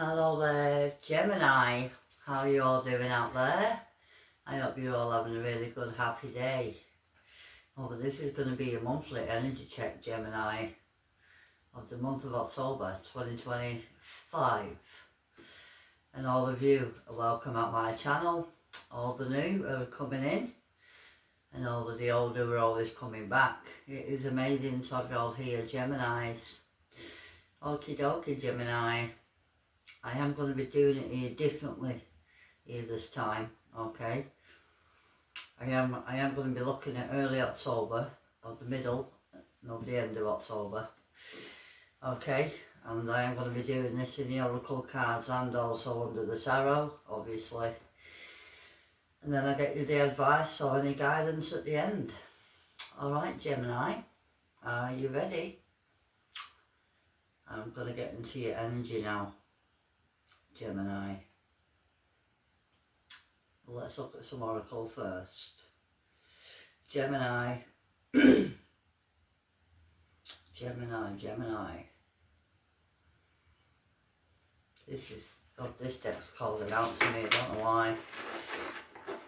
Hello there, Gemini. How are you all doing out there? I hope you're all having a really good, happy day. Oh, but this is going to be a monthly energy check, Gemini, of the month of October 2025. And all of you are welcome at my channel. All the new are coming in, and all of the older are always coming back. It is amazing to have you all here, Geminis. Okie dokie, Gemini. I am going to be doing it here differently here this time, okay? I am going to be looking at early October, or the middle, not the end of October, okay? And I am going to be doing this in the Oracle cards and also under the tarot, obviously. And then I get you the advice or any guidance at the end. Alright, Gemini, are you ready? I'm going to get into your energy now, Gemini. Let's look at some Oracle first. Gemini. Gemini. This deck's calling out to me, I don't know why.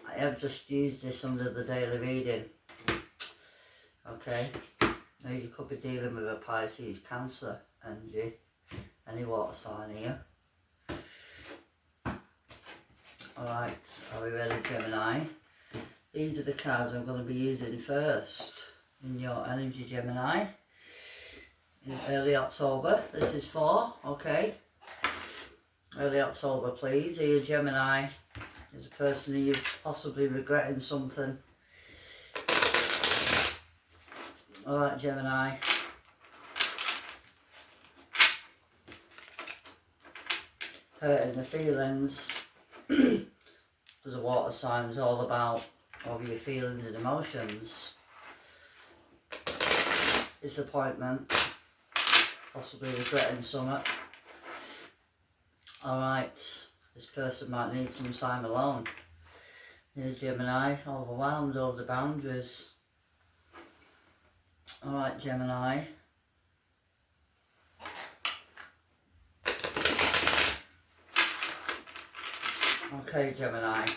I have just used this under the daily reading. Okay. Now you could be dealing with a Pisces, Cancer energy. Any water sign here. Alright, are we ready, Gemini? These are the cards I'm going to be using first in your energy, Gemini. In early October, this is for, okay? Early October, please. Here, Gemini. There's a person who you're possibly regretting something. Alright, Gemini. Hurting the feelings. There's a water sign is all about over your feelings and emotions. Disappointment. Possibly regretting something. Alright, this person might need some time alone. Here, Gemini, overwhelmed over the boundaries. Alright, Gemini. Okay, Gemini,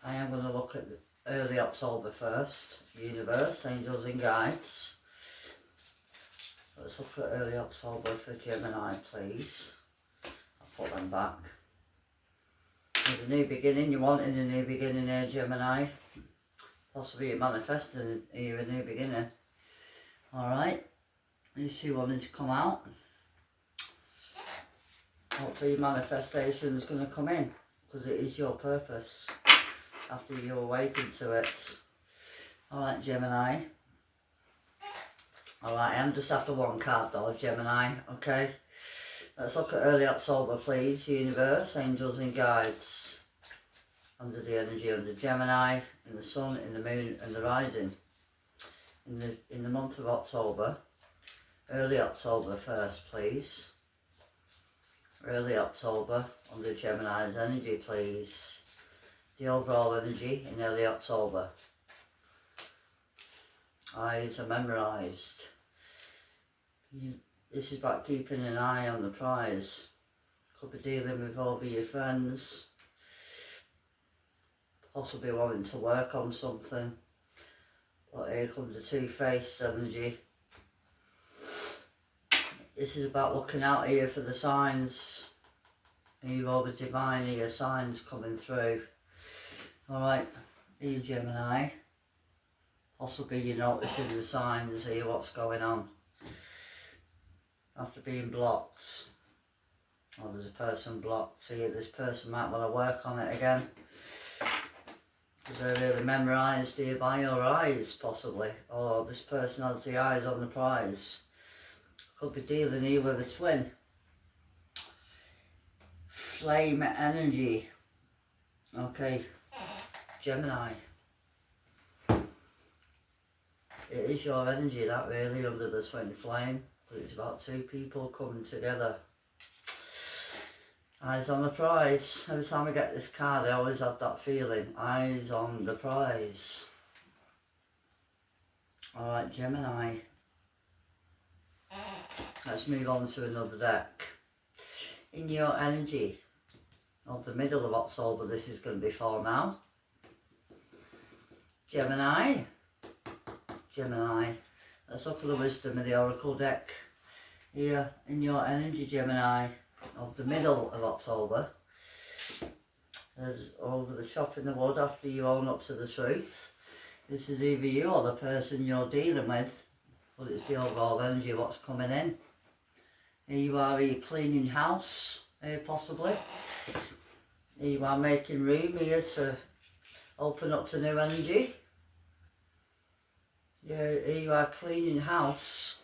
I am going to look at early October first. Universe, angels and guides. Let's look at early October for Gemini, please. I'll put them back. There's a new beginning. You're wanting a new beginning here, Gemini. Possibly you're manifesting here a new beginning. Alright. These two wanting to come out. Hopefully your manifestation is going to come in, because it is your purpose after you awaken to it. Alright, Gemini. Alright, I am just after one card though, Gemini, okay? Let's look at early October, please. Universe, angels and guides. Under the energy under Gemini, in the sun, in the moon and the rising. In the month of October. Early October first, please. Early October under Gemini's energy, please. The overall energy in early October. Eyes are memorised. This is about keeping an eye on the prize. Could be dealing with over your friends. Possibly wanting to work on something. But here comes the two-faced energy. This is about looking out here for the signs. And you've over divine here, signs coming through. Alright, here, Gemini. Possibly you're noticing the signs here, what's going on. After being blocked. Oh, there's a person blocked here. This person might want to work on it again. Because they're really memorised here by your eyes, possibly. Or this person has the eyes on the prize. Could be dealing here with a twin. Flame energy. Okay, Gemini. It is your energy that really under the twin flame. But it's about two people coming together. Eyes on the prize. Every time I get this card I always have that feeling. Eyes on the prize. Alright, Gemini. Let's move on to another deck. In your energy, of the middle of October this is going to be for now. Gemini. Gemini. Let's look at the wisdom of the oracle deck here in your energy, Gemini, of the middle of October. As over the chop in the wood after you own up to the truth. This is either you or the person you're dealing with, but it's the overall energy of what's coming in. Here you are, here cleaning house, here possibly. Here you are making room here to open up to new energy. Yeah, here you are cleaning house.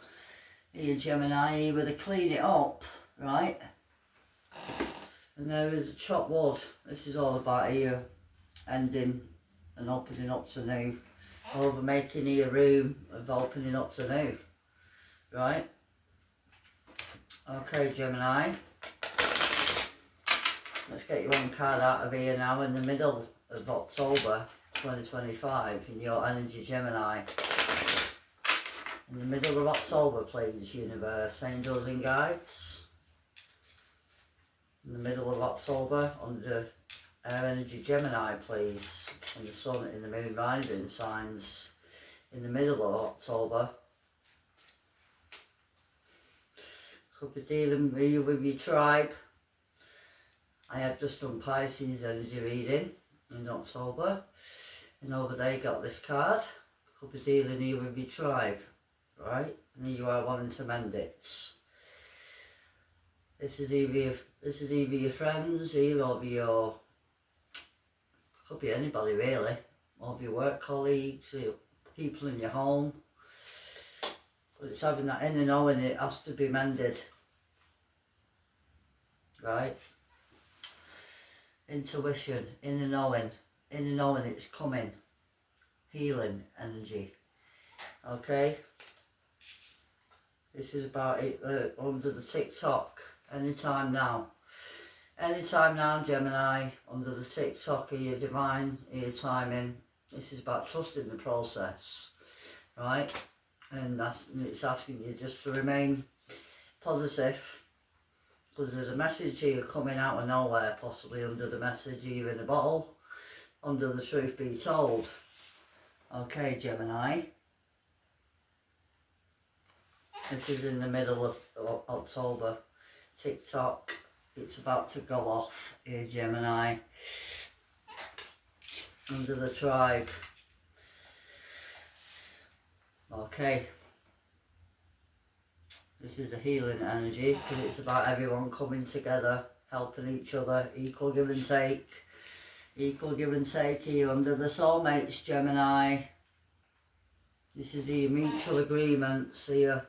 Here, Gemini, here with a clean it up, right? And there is a chopped wood. This is all about here ending and opening up to new. Over making here room of opening up to new. Right? Okay, Gemini. Let's get your one card out of here now in the middle of October 2025 in your energy, Gemini. In the middle of October, please, universe, angels and guides. In the middle of October, under our energy, Gemini, please, and the sun and the moon rising signs in the middle of October. Could be dealing with your tribe. I have just done Pisces energy reading in October, and over there you got this card. Could be dealing here with your tribe, right? And here you are wanting to mend it. This is either your friends here, or your, could be anybody really, or your work colleagues, people in your home. But it's having that inner knowing it has to be mended, right? Intuition, inner knowing it's coming, healing energy. Okay, this is about it under the TikTok. Anytime now, Gemini, under the TikTok of your divine, your timing. This is about trusting the process, right? And it's asking you just to remain positive, because there's a message here coming out of nowhere, possibly under the message here in a bottle, under the truth be told. Okay, Gemini. This is in the middle of October. TikTok, it's about to go off here, Gemini, under the tribe. Okay, this is a healing energy, because it's about everyone coming together, helping each other, equal give and take here under the soulmates, Gemini. This is the mutual agreements here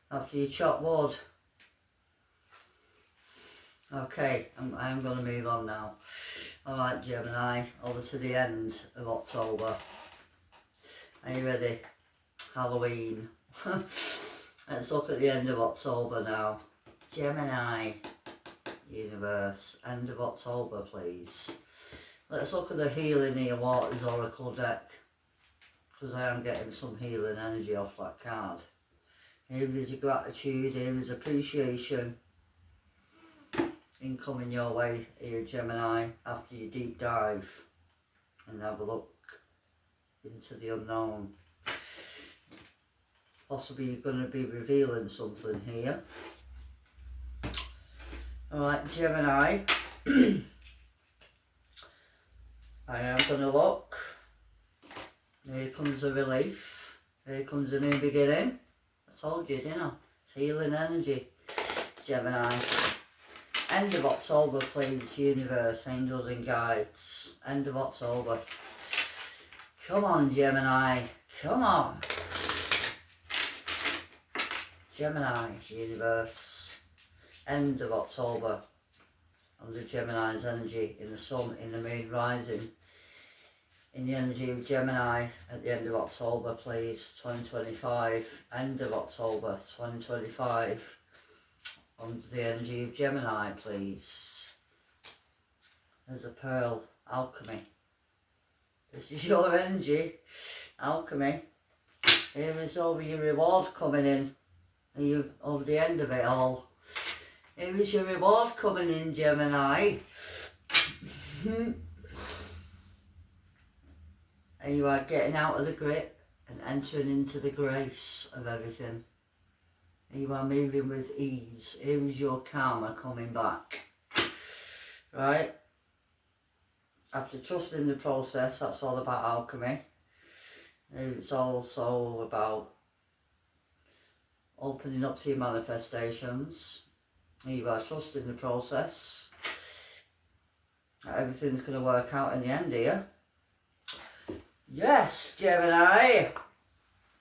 after you chop wood. Okay, I'm going to move on now. Alright, Gemini, over to the end of October. Are you ready? Halloween. Let's look at the end of October now. Gemini, universe, end of October, please. Let's look at the healing here, Waters Oracle deck, because I am getting some healing energy off that card. Here is your gratitude, here is appreciation incoming your way here, Gemini, after you deep dive and have a look into the unknown. Possibly you're going to be revealing something here. Alright, Gemini. I am going to look. Here comes a relief. Here comes a new beginning. I told you, didn't I? It's healing energy, Gemini. End of October, please, universe, angels and guides. End of October. Come on, Gemini. Come on. Gemini, universe. End of October. Under Gemini's energy, in the sun, in the moon rising. In the energy of Gemini at the end of October, please, 2025. End of October, 2025. Under the energy of Gemini, please. There's a pearl, alchemy. This is your energy, alchemy. Here is over your reward coming in. You over the end of it all. Here is your reward coming in, Gemini. And you are getting out of the grip and entering into the grace of everything. And you are moving with ease. Here is your karma coming back. Right? After trusting the process, that's all about alchemy. It's also about opening up to your manifestations. You are trusting the process. Everything's going to work out in the end here. Yes, Gemini.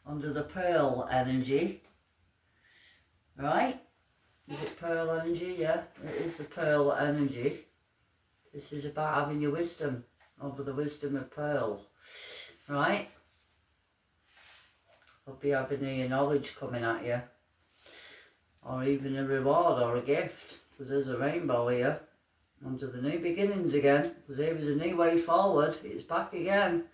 Under the pearl energy. Right? Is it pearl energy? Yeah, it is the pearl energy. This is about having your wisdom over the wisdom of pearl. Right? Could be having your knowledge coming at you. Or even a reward or a gift. Because there's a rainbow here. Under the new beginnings again. Because here is a new way forward. It's back again.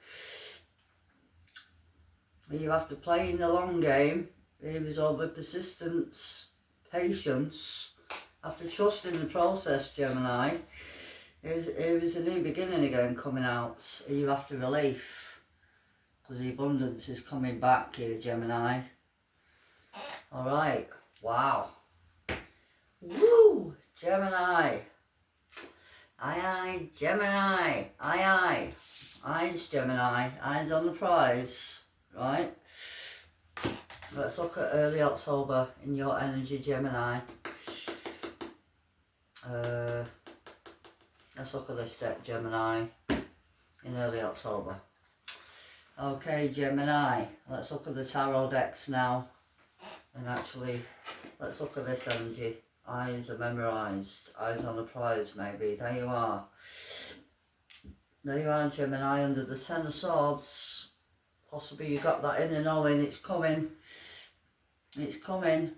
You have to play in the long game. Here is all the persistence, patience. After trusting the process, Gemini, here is a new beginning again coming out. You have to relief. Because the abundance is coming back here, Gemini. Alright. Wow. Woo! Gemini. Aye, Gemini. Aye. Eyes, Gemini. Eyes on the prize. Right, let's look at early October in your energy, Gemini. Let's look at this deck, Gemini, in early October. Okay, Gemini, let's look at the tarot decks now. And actually, let's look at this energy. Eyes are memorized, eyes on the prize maybe. There you are. There you are, Gemini, under the Ten of Swords. Possibly you got that inner knowing, it's coming. It's coming.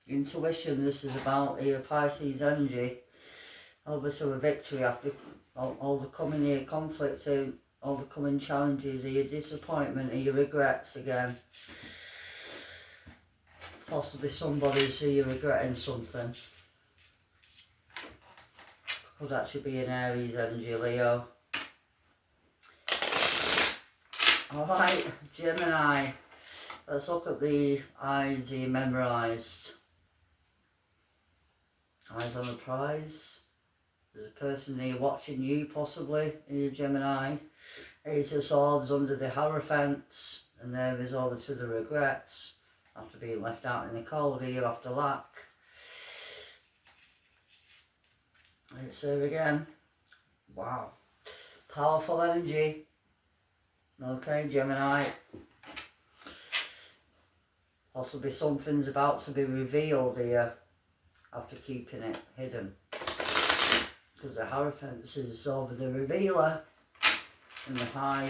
Intuition, this is about your Pisces energy. Over to a victory after overcoming your conflicts, overcoming challenges, or your disappointment, or your regrets again. Possibly somebody see you regretting something. Could actually be an Aries energy, Leo. Alright, Gemini, let's look at the eyes you memorised. Eyes on the prize. There's a person here watching you, possibly, in your Gemini. Ace of Swords under the Hierophants, and there is over to the regrets, after being left out in the cold here after lack. It's here again. Wow. Powerful energy. Okay, Gemini. Possibly something's about to be revealed here after keeping it hidden. Because the Hierophant is over the revealer and the High.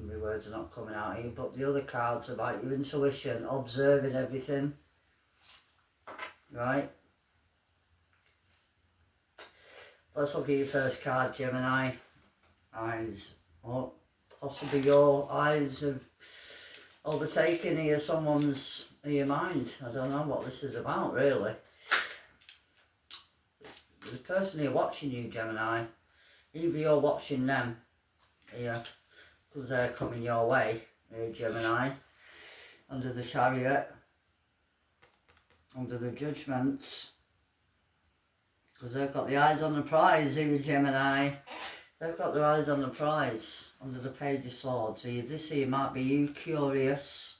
My words are not coming out here, but the other cards are about your intuition, observing everything. Right? Let's look at your first card, Gemini. Eyes. Oh, possibly your eyes have overtaken here someone's your mind. I don't know what this is about, really. There's a person here watching you, Gemini. Either you're watching them here, because they're coming your way, here, Gemini. Under the Chariot. Under the Judgments. Because they've got the eyes on the prize here, Gemini. They've got their eyes on the prize under the Page of Swords. So this here might be you curious,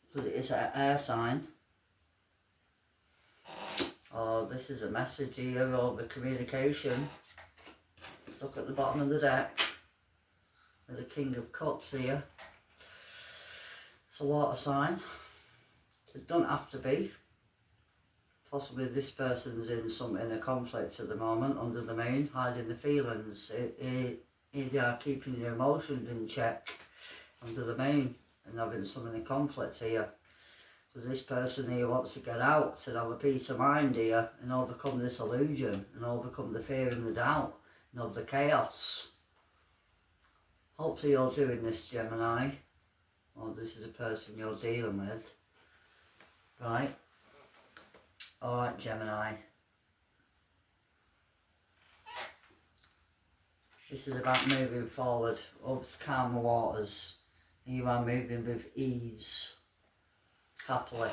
because it is an air sign. Or this is a message here over communication. Let's look at the bottom of the deck. There's a King of Cups here. It's a water sign. It doesn't have to be. Possibly this person's in a conflict at the moment, under the moon, hiding the feelings. They are keeping their emotions in check under the moon and having some in a conflict here. Because this person here wants to get out and have a peace of mind here and overcome this illusion and overcome the fear and the doubt and of the chaos. Hopefully you're doing this, Gemini. Or this is a person you're dealing with. Right? Alright, Gemini. This is about moving forward over to calmer waters. You are moving with ease, happily,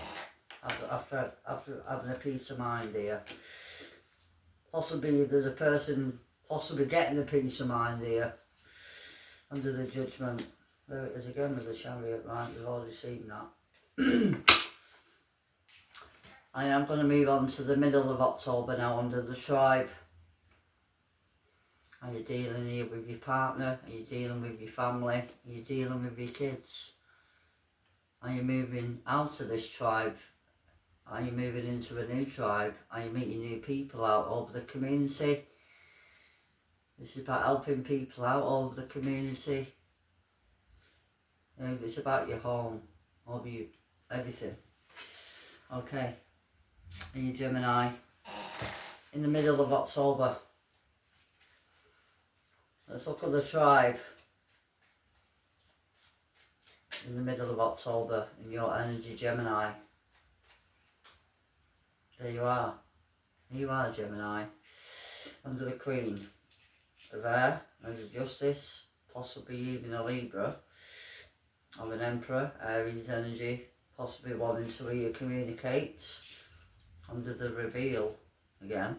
after having a peace of mind here. Possibly if there's a person possibly getting a peace of mind here under the judgment. There it is again with the chariot, right? We've already seen that. I am going to move on to the middle of October now under the tribe. Are you dealing here with your partner? Are you dealing with your family? Are you dealing with your kids? Are you moving out of this tribe? Are you moving into a new tribe? Are you meeting new people out over the community? This is about helping people out over the community. It's about your home, over you, everything. Okay, and you Gemini, in the middle of October. Let's look at the tribe. In the middle of October, in your energy, Gemini. There you are. Here you are, Gemini. Under the Queen of Air, there's a Justice, possibly even a Libra, of an Emperor, Aries energy, possibly wanting to hear you communicate. Under the Reveal, again.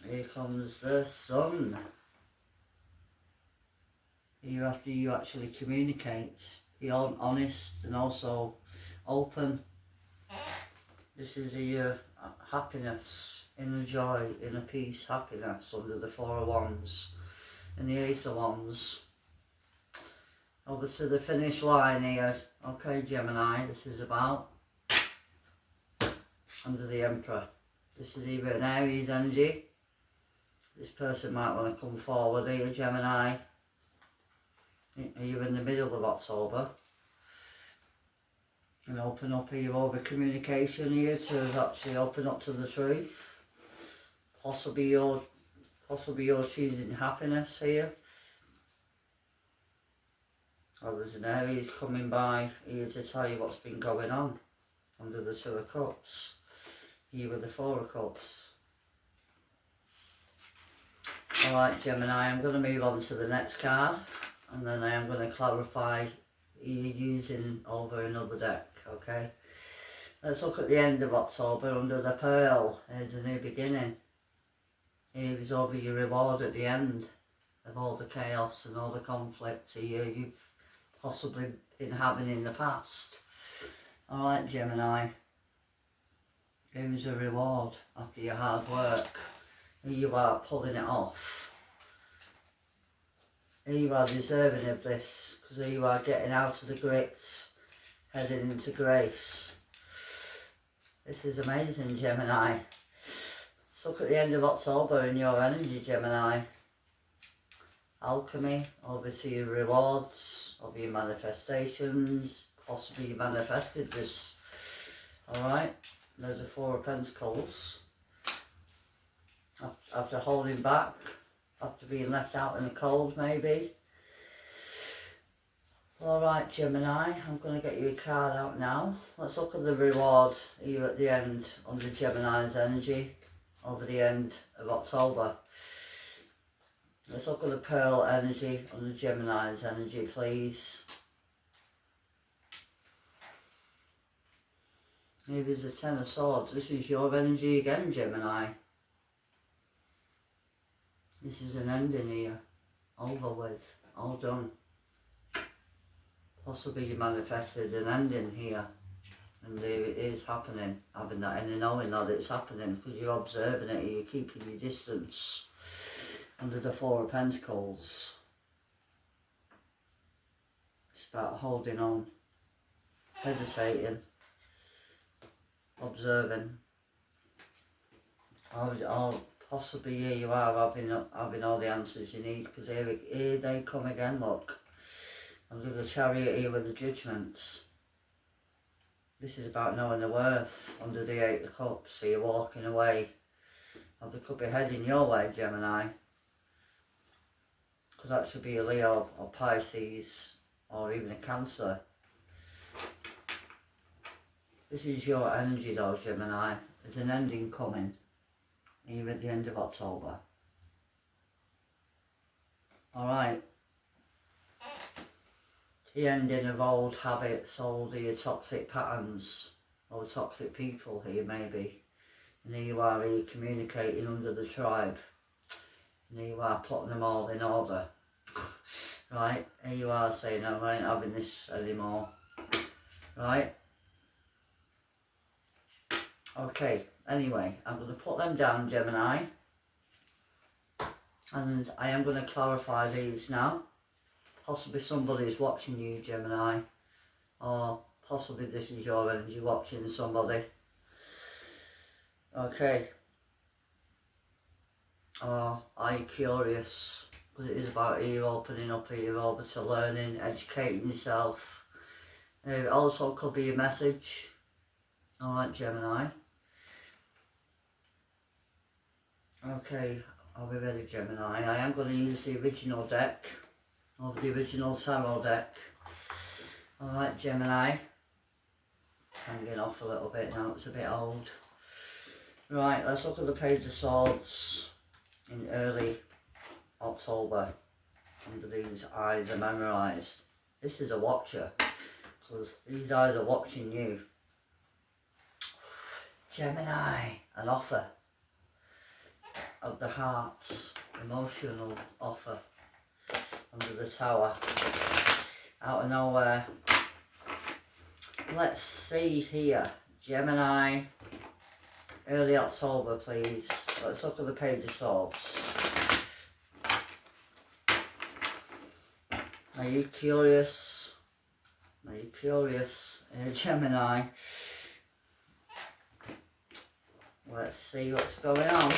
Here comes the Sun. Here after you actually communicate, be honest and also open. This is your happiness, inner joy, inner peace, happiness under the Four of Wands and the Ace of Wands. Over to the finish line here. Okay, Gemini, this is about under the Emperor. This is either an Aries energy. This person might want to come forward here, Gemini. Are you in the middle of October? And open up here over communication here to actually open up to the truth. Possibly you're choosing happiness here. Or there's an Aries coming by here to tell you what's been going on under the Two of Cups. Here with the Four of Cups. Alright Gemini, I'm going to move on to the next card. And then I am going to clarify you're using over another deck, okay? Let's look at the end of October under the Pearl. Here's a new beginning. Here is over your reward at the end of all the chaos and all the conflicts here you've possibly been having in the past. Alright Gemini, here is a reward after your hard work. Here you are pulling it off. Here you are deserving of this, because here you are getting out of the grits, heading into grace. This is amazing, Gemini. Let's look at the end of October in your energy, Gemini. Alchemy, over to your rewards, over your manifestations. Possibly you manifested this. Alright, there's a Four of Pentacles. After holding back, after being left out in the cold maybe. Alright Gemini, I'm going to get you a card out now. Let's look at the reward here at the end under Gemini's energy over the end of October. Let's look at the Pearl energy under Gemini's energy, please. Here is the Ten of Swords. This is your energy again, Gemini. This is an ending here, over with, all done. Possibly you manifested an ending here, and there it is happening, having that inner knowing that it's happening, because you're observing it, you're keeping your distance under the Four of Pentacles. It's about holding on, meditating, observing. Possibly here you are having all the answers you need, because here they come again, look. Under the Chariot here with the Judgments. This is about knowing the worth under the Eight of Cups. So you're walking away, or they could be heading your way, Gemini. Could actually be a Leo or Pisces or even a Cancer. This is your energy though, Gemini. There's an ending coming here at the end of October. Alright. The ending of old habits, old toxic patterns, or toxic people here maybe. And here you are communicating under the tribe. And here you are putting them all in order. Right, here you are saying, I ain't having this anymore. Right? Okay, anyway, I'm going to put them down, Gemini. And I am going to clarify these now. Possibly somebody is watching you, Gemini. Or possibly this is your energy watching somebody. Okay. Or are you curious? Because it is about you opening up here over to learning, educating yourself. It also could be a message. Alright, Gemini. Okay, I'll be ready, Gemini. I am going to use the original deck, or the original tarot deck. Alright, Gemini. Hanging off a little bit now, it's a bit old. Right, let's look at the Page of Swords in early October. Under these eyes are memorised. This is a watcher, because these eyes are watching you. Gemini, an offer of the heart, emotional offer under the tower, out of nowhere. Let's see here, Gemini, early October please. Let's look at the Page of Swords. Are you curious? Are you curious, Gemini? Let's see what's going on.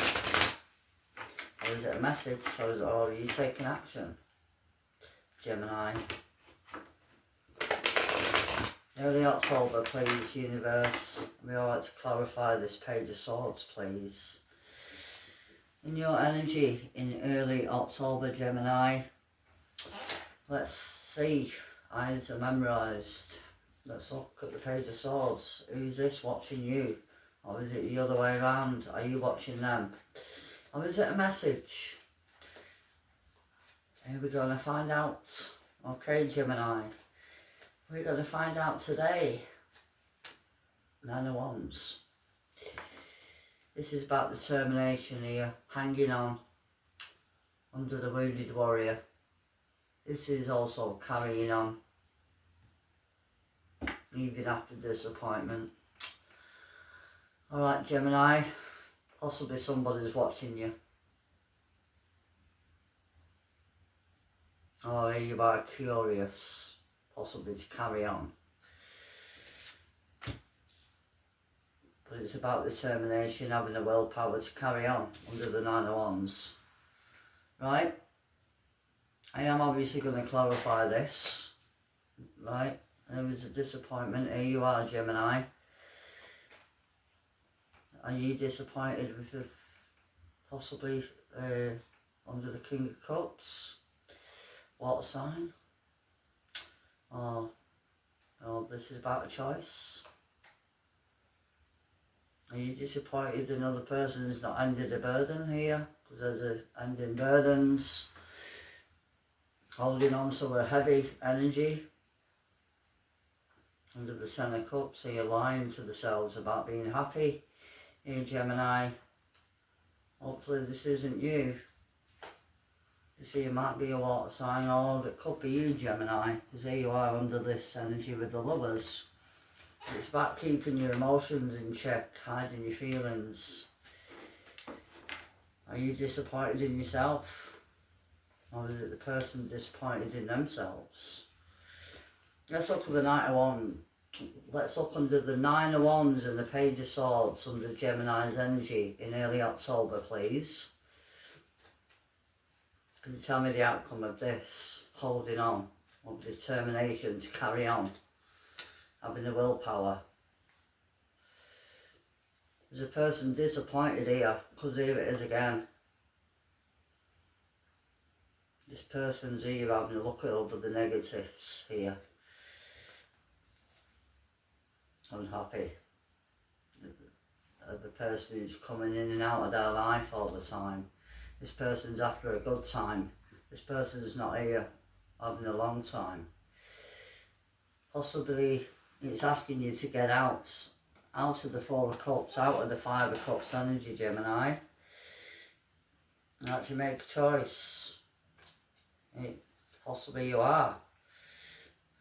Or is it a message? Or are you taking action? Gemini. Early October, please, universe. We all like to clarify this Page of Swords, please. In your energy in early October, Gemini. Let's see. Eyes are memorised. Let's look at the Page of Swords. Who's this watching you? Or is it the other way around? Are you watching them? Or is it a message? Here we're going to find out. Okay, Gemini. We're going to find out today. 9 of Wands. This is about determination here. Hanging on. Under the wounded warrior. This is also carrying on. Even after disappointment. Alright, Gemini. Possibly somebody's watching you. Or you are curious, possibly to carry on. But it's about determination, having the willpower to carry on under the 9 of Wands. Right? I am obviously going to clarify this. Right? There was a disappointment. Here you are, Gemini. Are you disappointed with the possibly under the King of Cups? Water sign? Oh, this is about a choice. Are you disappointed another person has not ended a burden here? Because there's a ending burdens. Holding on to a heavy energy. Under the 10 of Cups, so you're lying to themselves about being happy. Here, Gemini. Hopefully this isn't you. You see, it might be a water sign, or it could be you, Gemini, because here you are under this energy with the Lovers. It's about keeping your emotions in check, hiding your feelings. Are you disappointed in yourself? Or is it the person disappointed in themselves? Let's look at the Knight of Wands. Let's look under the 9 of Wands and the Page of Swords under Gemini's energy in early October, please. Can you tell me the outcome of this? Holding on, of determination to carry on, having the willpower. There's a person disappointed here, because here it is again. This person's here having a look at over the negatives here. Unhappy. The person who's coming in and out of their life all the time. This person's after a good time. This person's not here having a long time. Possibly it's asking you to get out of the Four of Cups, out of the Five of Cups energy, Gemini. And actually make a choice. Possibly you are.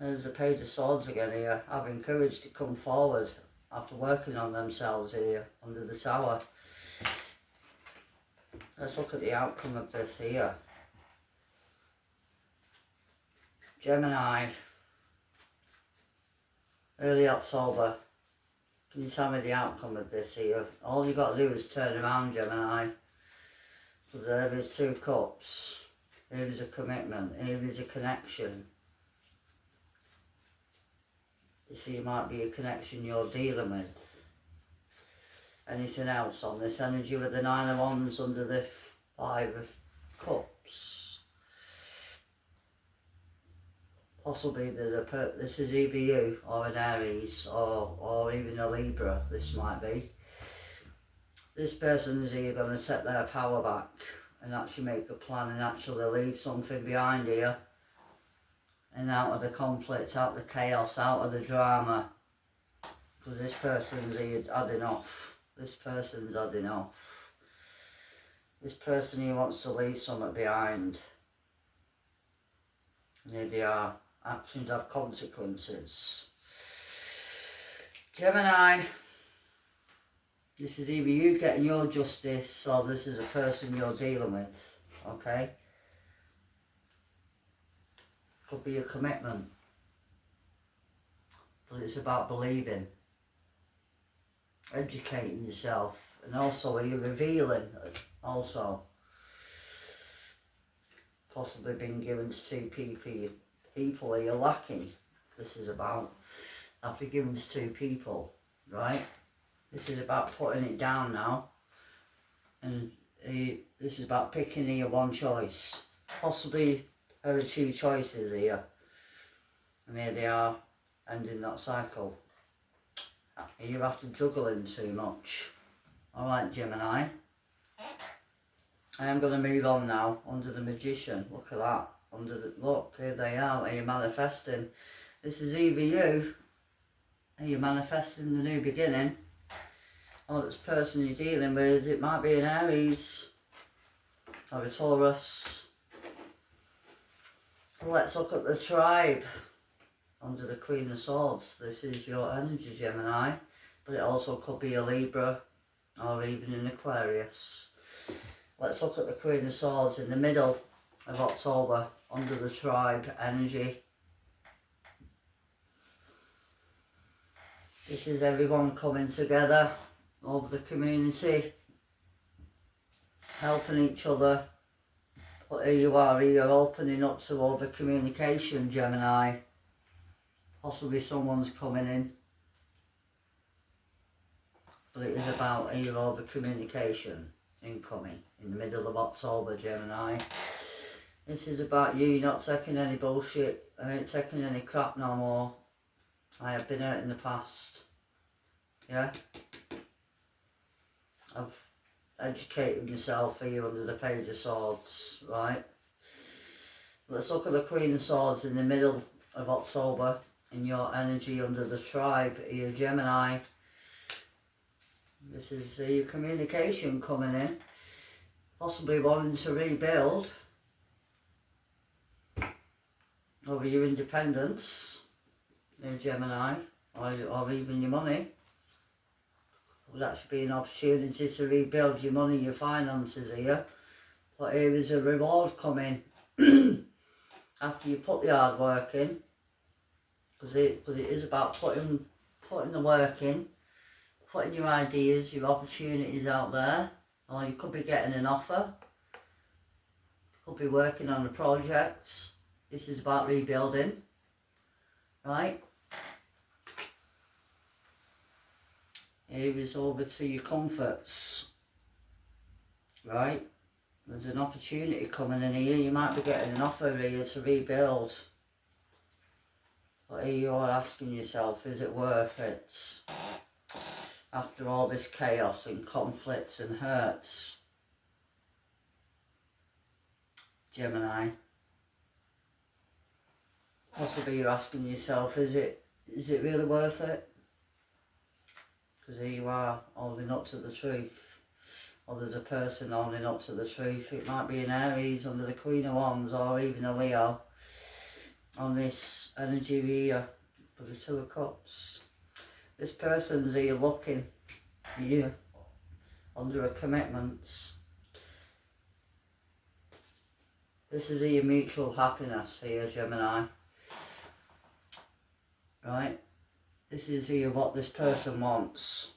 There's the Page of Swords again here, having courage to come forward after working on themselves here under the Tower. Let's look at the outcome of this here. Gemini, early October. Can you tell me the outcome of this here? All you got to do is turn around, Gemini. Because there is Two Cups. Here is a commitment. Here is a connection. You see, it might be a connection you're dealing with. Anything else on this energy with the Nine of Wands under the Five of Cups? Possibly this is either you or an Aries or even a Libra, this might be. This person is here going to take their power back and actually make a plan and actually leave something behind here. And out of the conflict, out of the chaos, out of the drama. Because this person's here had enough. This person's had enough. This person here wants to leave something behind. And here they are. Actions have consequences. Gemini, this is either you getting your justice or this is a person you're dealing with. Okay? Could be a commitment. But it's about believing. Educating yourself. And also you're revealing also. Possibly being given to two people you're lacking. This is about after giving to two people, right? This is about putting it down now. And this is about picking your one choice. Possibly there are two choices here. And here they are, ending that cycle. You're after juggling too much. Alright, Gemini. I am going to move on now, under the Magician. Look at that. Look, here they are. Are you manifesting? This is either you. Are you manifesting the new beginning? Or this person you're dealing with, it might be an Aries. Or a Taurus. Let's look at the tribe. Under the Queen of Swords. This is your energy, Gemini. But it also could be a Libra. Or even an Aquarius. Let's look at the Queen of Swords in the middle of October under the tribe energy. This is everyone coming together over the community, helping each other. But here you are, here opening up to over communication, Gemini. Possibly someone's coming in. But it is about here over communication. Incoming in the middle of October, Gemini. This is about you not taking any bullshit. I ain't taking any crap no more. I have been hurt in the past. Yeah? I've educated myself here under the Page of Swords, right? Let's look at the Queen of Swords in the middle of October in your energy under the tribe here, Gemini. This is your communication coming in. Possibly wanting to rebuild over your independence, Gemini, or even your money. Would actually be an opportunity to rebuild your money, your finances here. But here is a reward coming after you put the hard work in. Because it is about putting the work in. Putting your ideas, your opportunities out there, or you could be getting an offer, could be working on a project. This is about rebuilding, right? Here is over to your comforts, right? There's an opportunity coming in here. You might be getting an offer here to rebuild. But here you're asking yourself, is it worth it? After all this chaos and conflicts and hurts. Gemini. Possibly you're asking yourself, is it really worth it? Because here you are, holding up to the truth. Or there's a person holding up to the truth. It might be an Aries under the Queen of Wands, or even a Leo on this energy here for the Two of Cups. This person's here looking here under a commitment. This is your mutual happiness here, Gemini. Right? This is here what this person wants.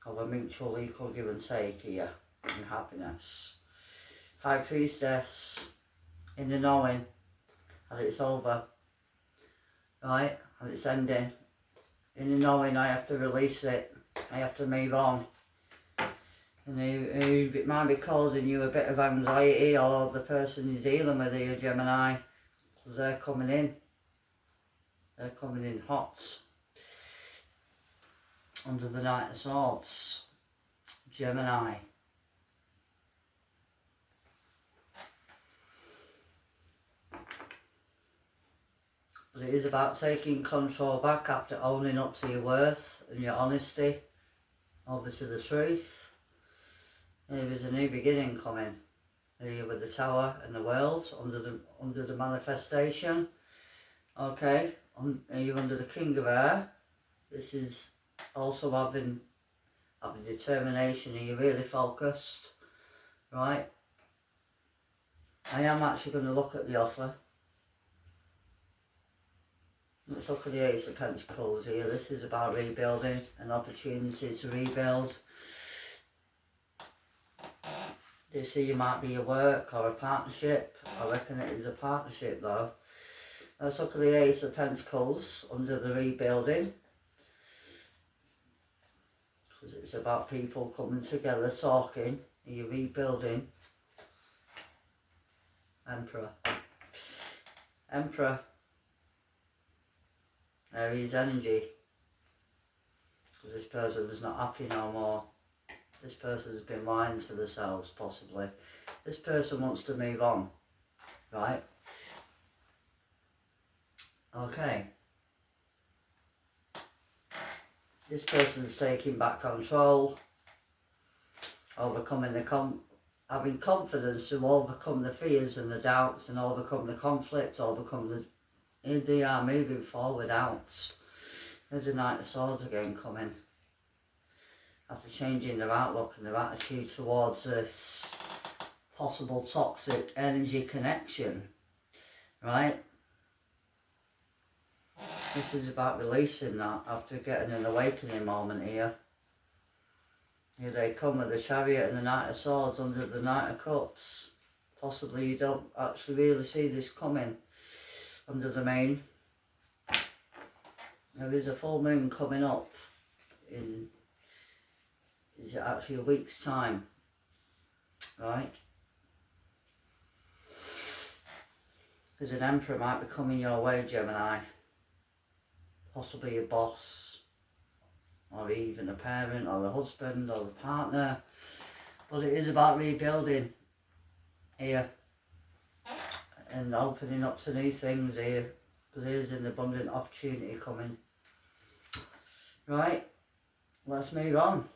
Of a mutual equal give and take here in happiness. High Priestess in the knowing that it's over. Right? And it's ending. In the knowing I have to release it. I have to move on. And it might be causing you a bit of anxiety, or the person you're dealing with here, Gemini, because they're coming in. They're coming in hot. Under the Knight of Swords. Gemini. But it is about taking control back after owning up to your worth and your honesty. Over to the truth. There is a new beginning coming. Here with the Tower and the World under the manifestation. Okay, you're under the King of Air. This is also having determination. Are you really focused? Right. I am actually going to look at the offer. Let's look at the Ace of Pentacles here. This is about rebuilding, an opportunity to rebuild. Do you see you might be a work or a partnership? I reckon it is a partnership though. Let's look at the Ace of Pentacles under the rebuilding. Because it's about people coming together, talking. You're rebuilding. Emperor. Emperor. Aries energy. Because this person is not happy no more. This person has been lying to themselves, possibly. This person wants to move on, right? Okay. This person's taking back control, overcoming having confidence to overcome the fears and the doubts and overcome the conflict, here they are moving forward out. There's a Knight of Swords again coming. After changing their outlook and their attitude towards this possible toxic energy connection, right? This is about releasing that after getting an awakening moment here. Here they come with the Chariot and the Knight of Swords under the Knight of Cups. Possibly you don't actually really see this coming under the moon. There is a full moon coming up in, is it actually a week's time, right? Because an Emperor might be coming your way, Gemini. Possibly a boss, or even a parent, or a husband, or a partner. But it is about rebuilding here. And opening up to new things here. Because there's an abundant opportunity coming. Right, let's move on.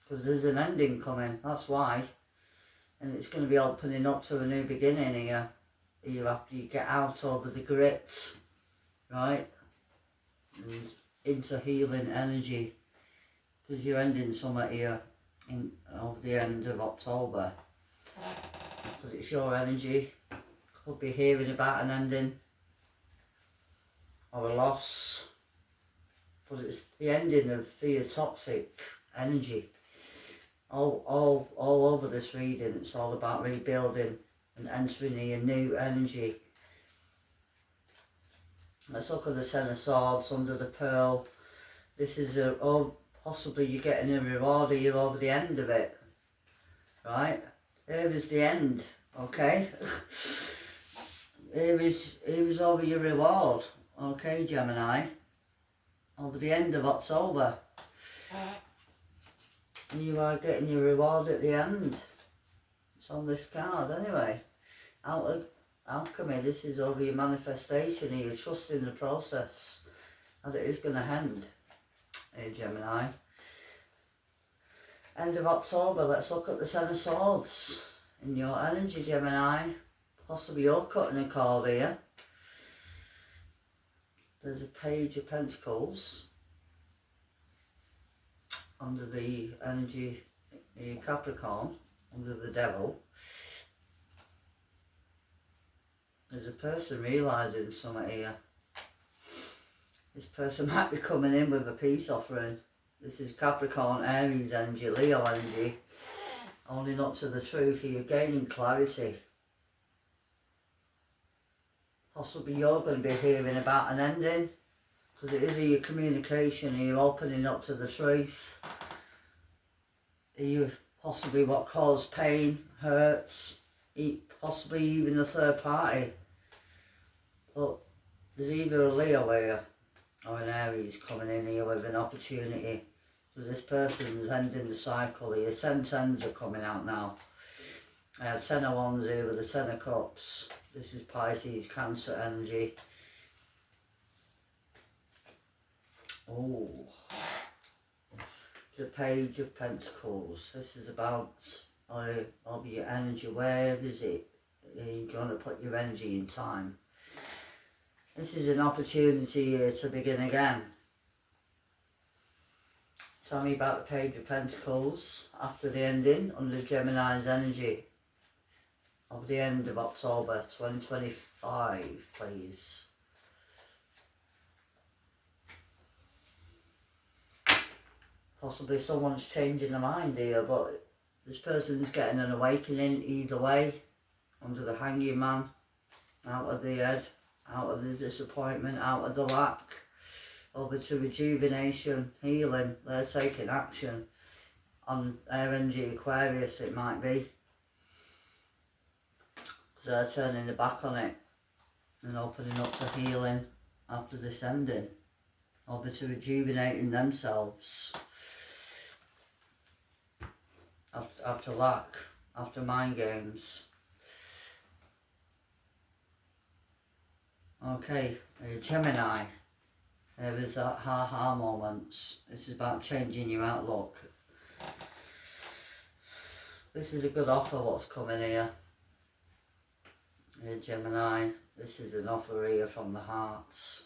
Because there's an ending coming, that's why. And it's going to be opening up to a new beginning here. Here after you get out over the grit. Right? And into healing energy. Because you're ending summer here over the end of October. But it's your energy. Could be hearing about an ending or a loss, but it's the ending of fear, toxic energy. All over this reading, it's all about rebuilding and entering a new energy. Let's look at the Ten of Swords under the Pearl. This is possibly you're getting a reward here over the end of it, right? Here is the end, okay? Here is over your reward, okay, Gemini, over the end of October. And you are getting your reward at the end. It's on this card anyway. out of alchemy. This is over your manifestation here. You're trusting the process and it is going to end, here Gemini. End of October, let's look at the Ten of Swords in your energy, Gemini. Possibly you're cutting a cord here. There's a Page of Pentacles under the energy Capricorn, under the Devil. There's a person realising something here. This person might be coming in with a peace offering. This is Capricorn, Aries energy, Leo energy. Owning up to the truth, you're gaining clarity. Possibly you're going to be hearing about an ending. Because it is your communication, you're opening up to the truth. You possibly what caused pain, hurts, possibly even a third party. But there's either a Leo here or an Aries coming in here with an opportunity. Because this person's ending the cycle here. 10 tens are coming out now. I have 10 of wands here with the 10 of cups. This is Pisces, Cancer energy. Oh, the Page of Pentacles. This is about of your energy. Where is it? You're going to put your energy in time. This is an opportunity here to begin again. Tell me about the Page of Pentacles after the ending under Gemini's energy of the end of October 2025, please. Possibly someone's changing their mind here, but this person's getting an awakening either way. Under the Hanging Man, out of the head, out of the disappointment, out of the lack, over to rejuvenation, healing. They're taking action on their energy Aquarius, it might be. Because they're turning their back on it and opening up to healing after this ending. Over to rejuvenating themselves. After lack, after mind games. Okay, Gemini. There is that ha-ha moments. This is about changing your outlook. This is a good offer what's coming here. Here Gemini, this is an offer here from the hearts.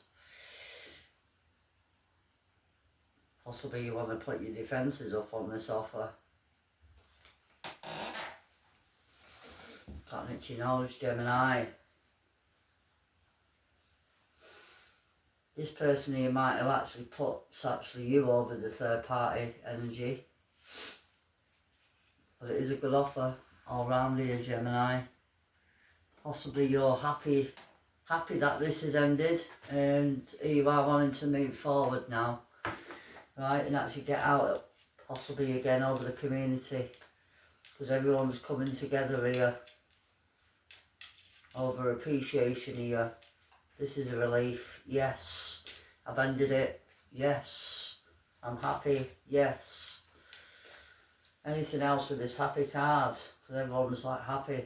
Possibly you want to put your defences up on this offer. Can't itch your nose, Gemini. This person here might have actually put you over the third party energy. But it is a good offer all round here, Gemini. Possibly you're happy that this has ended and you are wanting to move forward now. Right, and actually get out possibly again over the community. Because everyone's coming together here. Over appreciation here. This is a relief. Yes. I've ended it. Yes. I'm happy. Yes. Anything else with this happy card? Because everyone's like happy.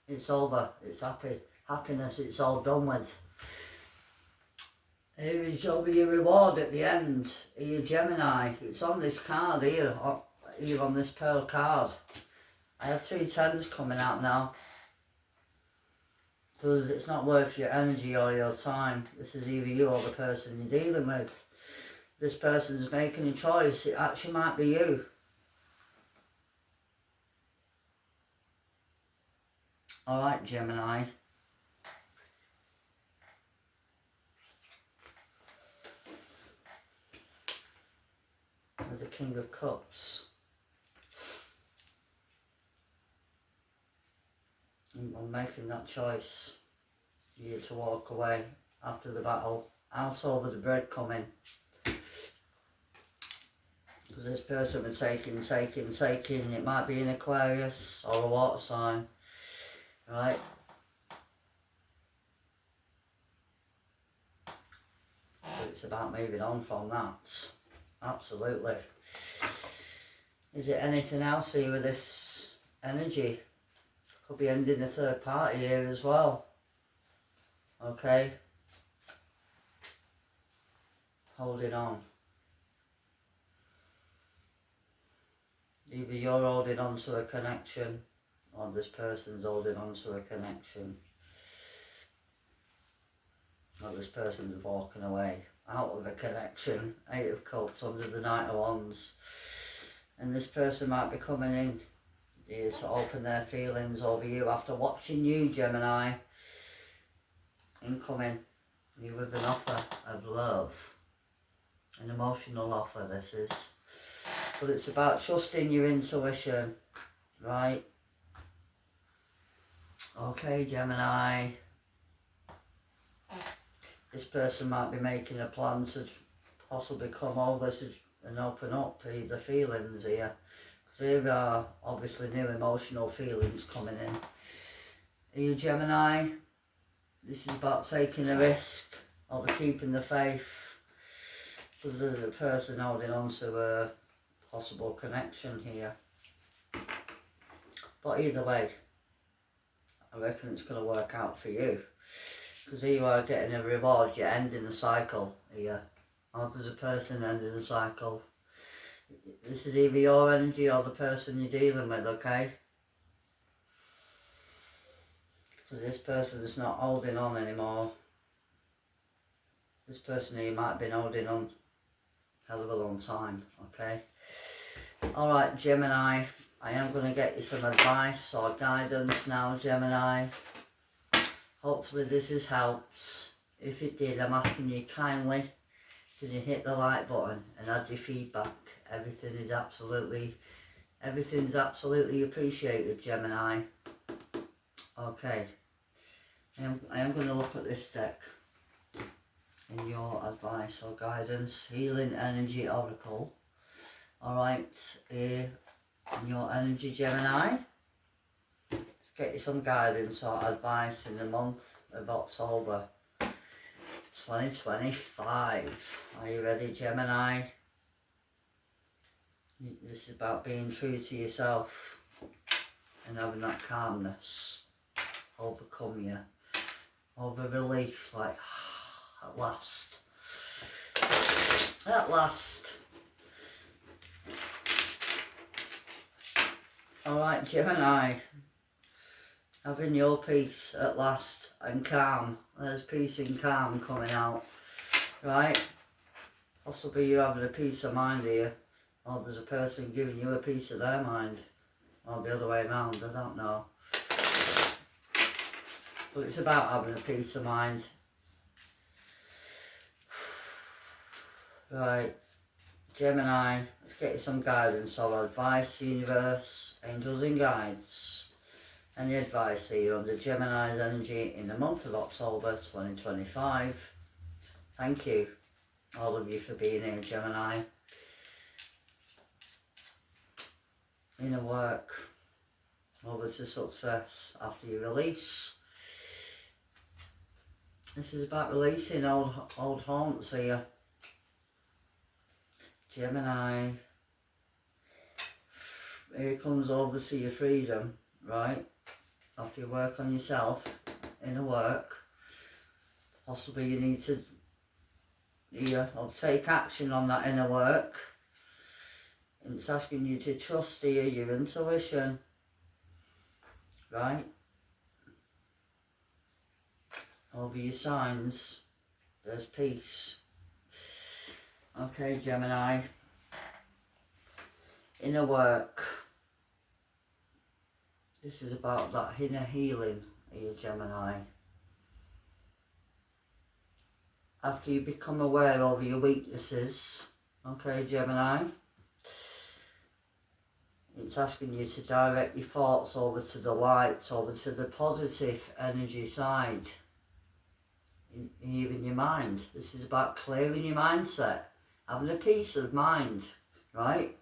It's over. It's happy. Happiness. It's all done with. Here is over your reward at the end. Here, Gemini. It's on this card here. Here on this pearl card. I have 2 tens coming out now. Because it's not worth your energy or your time. This is either you or the person you're dealing with. This person's making a choice. It actually might be you. Alright, Gemini. There's the King of Cups. I'm making that choice. You to walk away after the battle. Out over the breadcrumbing. Because this person will taking. It might be an Aquarius or a water sign. Right? But it's about moving on from that. Absolutely. Is it anything else here with this energy? Could be ending a third party here as well. Okay. Holding on. Either you're holding on to a connection or this person's holding on to a connection. Or this person's walking away out of a connection. 8 of Cups under the Knight of Wands. And this person might be coming in here to open their feelings over you after watching you, Gemini. Incoming. You with an offer of love. An emotional offer, this is. But it's about trusting your intuition, right? Okay, Gemini. This person might be making a plan to possibly come over to and open up the feelings here. Because here are obviously new emotional feelings coming in. Are you Gemini? This is about taking a risk or keeping the faith. Because there's a person holding on to a possible connection here. But either way, I reckon it's going to work out for you. Because here you are getting a reward, you're ending the cycle here. Or there's a person ending the cycle. This is either your energy or the person you're dealing with, okay? Because this person is not holding on anymore. This person here might have been holding on a hell of a long time, okay? Alright, Gemini, I am going to get you some advice or guidance now, Gemini. Hopefully this has helped. If it did, I'm asking you kindly, can you hit the like button and add your feedback? Everything's absolutely appreciated, Gemini. Okay, I am going to look at this deck in your advice or guidance. Healing Energy Oracle. Alright, here in your energy, Gemini. Let's get you some guidance or advice in the month of October 2025. Are you ready, Gemini? This is about being true to yourself and having that calmness overcome you. Over relief, like, at last. At last. Alright, Gemini. Having your peace at last and calm. There's peace and calm coming out. Right? Possibly you're having a peace of mind here. Or there's a person giving you a piece of their mind. Or the other way around, I don't know. But it's about having a peace of mind. Right. Gemini, let's get you some guidance or advice, universe, angels and guides. Any advice here under Gemini's energy in the month of October 2025. Thank you, all of you, for being here, Gemini. Inner work, over to success after you release. This is about releasing old haunts here. Gemini, here comes over to your freedom, right? After you work on yourself, inner work, possibly you need to or take action on that inner work. And it's asking you to trust here your intuition, right? Over your signs, there's peace. Okay, Gemini. Inner work. This is about that inner healing here, Gemini. After you become aware of your weaknesses, okay, Gemini, it's asking you to direct your thoughts over to the light, over to the positive energy side. Even your mind. This is about clearing your mindset, having a peace of mind, right?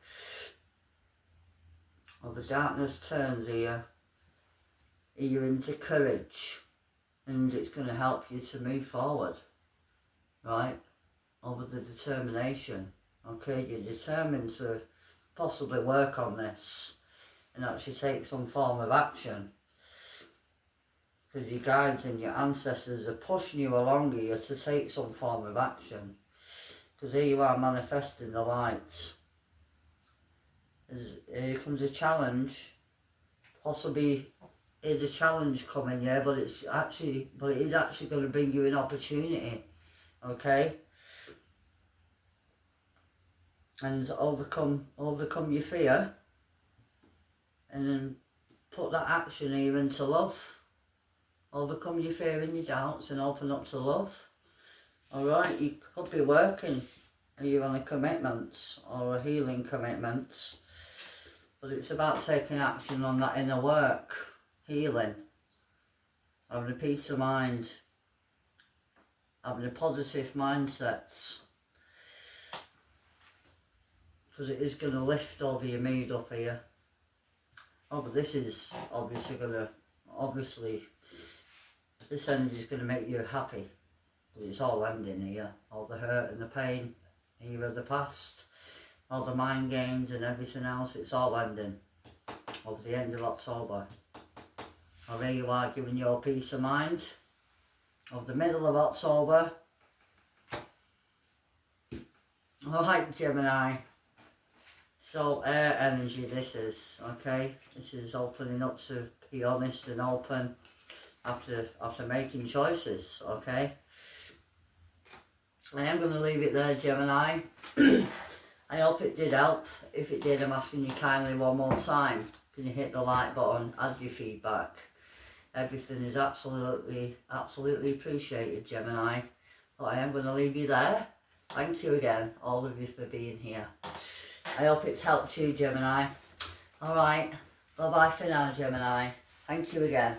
Well, the darkness turns here into courage, and it's going to help you to move forward, right? Over the determination. Okay, you're determined to possibly work on this and actually take some form of action. Because your guides and your ancestors are pushing you along here to take some form of action. Because here you are manifesting the lights. Here comes a challenge. Possibly there's a challenge coming, yeah, but it is actually going to bring you an opportunity. Okay? And overcome your fear, and then put that action here into love. Overcome your fear and your doubts and open up to love. Alright, you could be working, are you on a commitment or a healing commitment, but it's about taking action on that inner work, healing, having a peace of mind, having a positive mindset, because it is going to lift over your mood up here. Oh, but this is obviously this energy is going to make you happy, because it's all ending here. All the hurt and the pain here of the past, all the mind games and everything else, it's all ending over the end of October. Or here you are giving your peace of mind of the middle of October. Alright, Gemini. So air energy this is, okay? This is opening up to be honest and open after making choices, okay? I am going to leave it there, Gemini. I hope it did help. If it did, I'm asking you kindly one more time. Can you hit the like button, add your feedback? Everything is absolutely appreciated, Gemini. But I am going to leave you there. Thank you again, all of you, for being here. I hope it's helped you, Gemini. Alright, bye-bye for now, Gemini. Thank you again.